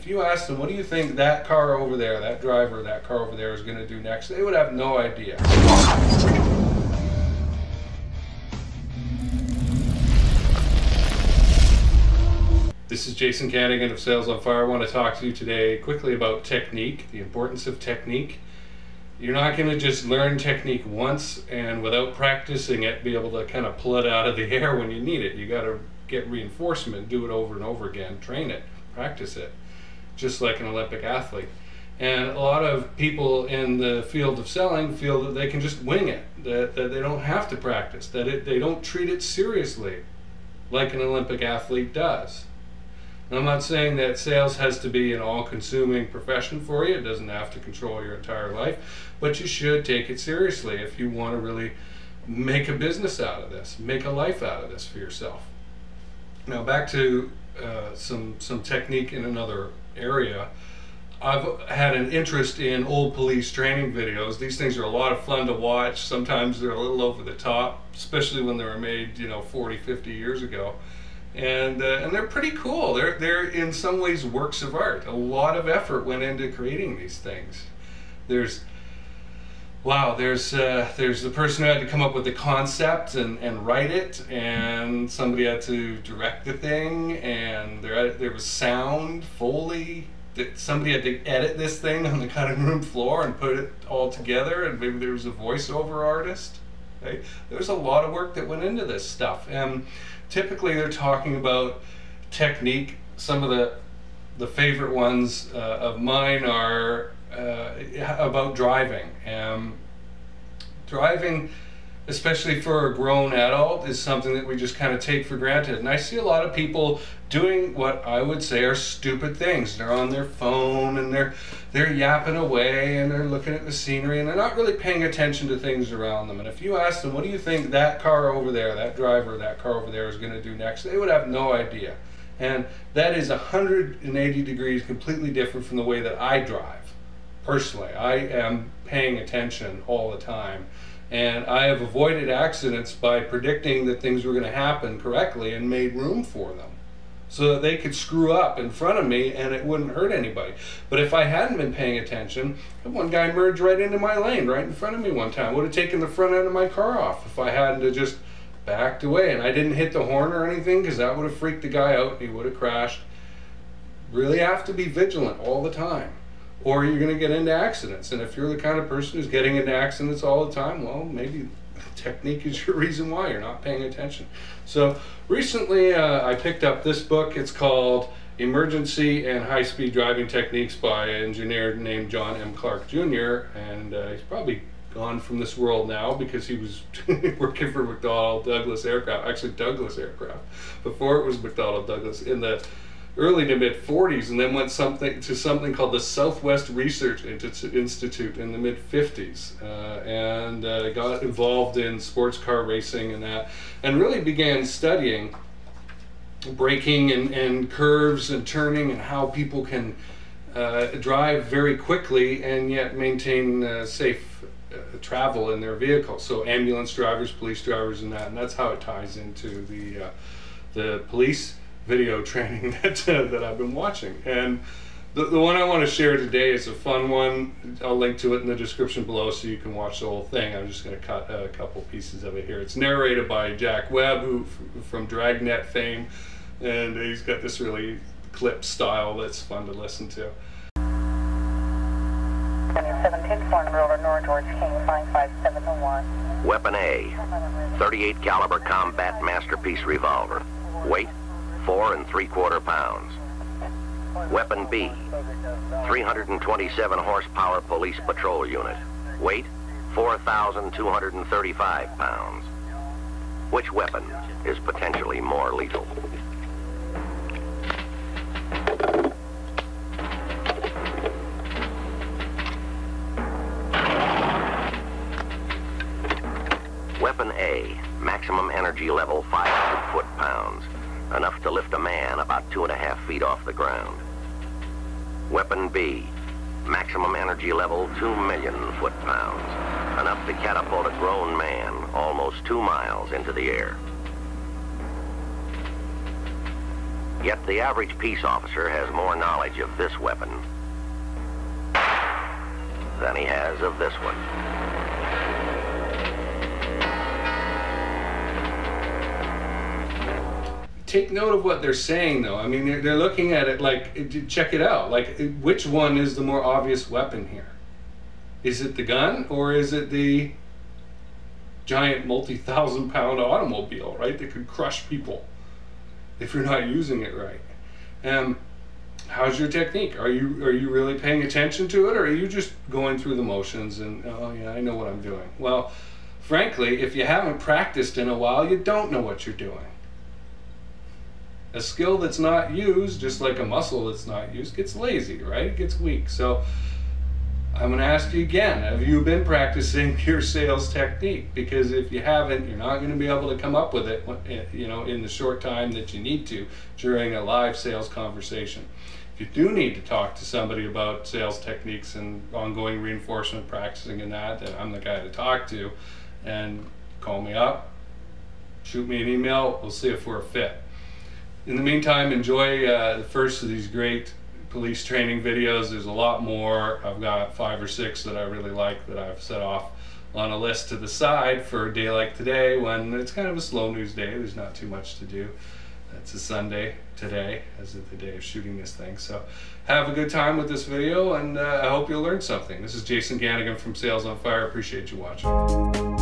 if you asked them, what do you think that car over there, that driver, that car over there is going to do next, they would have no idea. This is Jason Kanigan of Sales on Fire. I want to talk to you today quickly about technique, the importance of technique. You're not going to just learn technique once and without practicing it be able to kind of pull it out of the air when you need it. You got to get reinforcement, do it over and over again, train it, practice it, just like an Olympic athlete. And a lot of people in the field of selling feel that they can just wing it, that they don't have to practice, that they don't treat it seriously like an Olympic athlete does. And I'm not saying that sales has to be an all-consuming profession for you. It doesn't have to control your entire life, but you should take it seriously if you want to really make a business out of this, make a life out of this for yourself. Now back to some technique in another area. I've had an interest in old police training videos. These things are a lot of fun to watch. Sometimes they're a little over the top, especially when they were made, 40, 50 years ago. And they're pretty cool. They're in some ways works of art. A lot of effort went into creating these things. There's the person who had to come up with the concept and write it, and somebody had to direct the thing, and there was sound, Foley, that somebody had to edit this thing on the cutting room floor and put it all together, and maybe there was a voiceover artist. Right? There's a lot of work that went into this stuff, and typically they're talking about technique. Some of the favorite ones of mine are about driving. Driving, especially for a grown adult, is something that we just kind of take for granted. And I see a lot of people doing what I would say are stupid things. They're on their phone and they're yapping away and they're looking at the scenery and they're not really paying attention to things around them. And if you ask them, what do you think that car over there, that driver, that car over there is going to do next, they would have no idea. And that is 180 degrees completely different from the way that I drive. Personally, I am paying attention all the time. And I have avoided accidents by predicting that things were going to happen correctly and made room for them, so that they could screw up in front of me and it wouldn't hurt anybody. But if I hadn't been paying attention, one guy merged right into my lane, right in front of me one time. Would have taken the front end of my car off if I hadn't have just backed away. And I didn't hit the horn or anything, because that would have freaked the guy out and he would have crashed. Really have to be vigilant all the time, or you're going to get into accidents. And if you're the kind of person who's getting into accidents all the time, well, maybe technique is your reason why you're not paying attention. So recently I picked up this book. It's called Emergency and High-Speed Driving Techniques by an engineer named John M. Clark Jr. And he's probably gone from this world now because he was working for McDonnell Douglas Aircraft, actually Douglas Aircraft, before it was McDonnell Douglas, in the early to mid 40s, and then went to something called the Southwest Research Institute in the mid 50s, and got involved in sports car racing and that, and really began studying braking and curves and turning and how people can drive very quickly and yet maintain safe travel in their vehicles. So ambulance drivers, police drivers, and that's how it ties into the police video training that I've been watching. And the one I want to share today is a fun one. I'll link to it in the description below so you can watch the whole thing. I'm just going to cut a couple pieces of it here. It's narrated by Jack Webb, from Dragnet fame, and he's got this really clip style that's fun to listen to. 710 Roller, North George King, 55701. Weapon A, 38 caliber combat masterpiece revolver. Weight, 4 3/4 pounds. Weapon B, 327 horsepower police patrol unit. Weight, 4,235 pounds. Which weapon is potentially more lethal? Weapon A, maximum energy level 500 foot-pounds. Enough to lift a man about 2.5 feet off the ground. Weapon B, maximum energy level 2 million foot-pounds. Enough to catapult a grown man almost 2 miles into the air. Yet the average peace officer has more knowledge of this weapon than he has of this one. Take note of what they're saying, though. I mean, they're looking at it like, check it out. Like, which one is the more obvious weapon here? Is it the gun, or is it the giant multi-thousand-pound automobile, right? That could crush people if you're not using it right. How's your technique? Are you really paying attention to it, or are you just going through the motions and, oh yeah, I know what I'm doing? Well, frankly, if you haven't practiced in a while, you don't know what you're doing. A skill that's not used, just like a muscle that's not used, gets lazy, right? It gets weak. So I'm going to ask you again, have you been practicing your sales technique? Because if you haven't, you're not going to be able to come up with it, you know, in the short time that you need to during a live sales conversation. If you do need to talk to somebody about sales techniques and ongoing reinforcement practicing and that, then I'm the guy to talk to. And call me up, shoot me an email, we'll see if we're a fit. In the meantime, enjoy the first of these great police training videos. There's a lot more. I've got 5 or 6 that I really like that I've set off on a list to the side for a day like today, when it's kind of a slow news day. There's not too much to do. It's a Sunday today, as of the day of shooting this thing. So have a good time with this video, and I hope you'll learn something. This is Jason Kanigan from Sales on Fire. Appreciate you watching.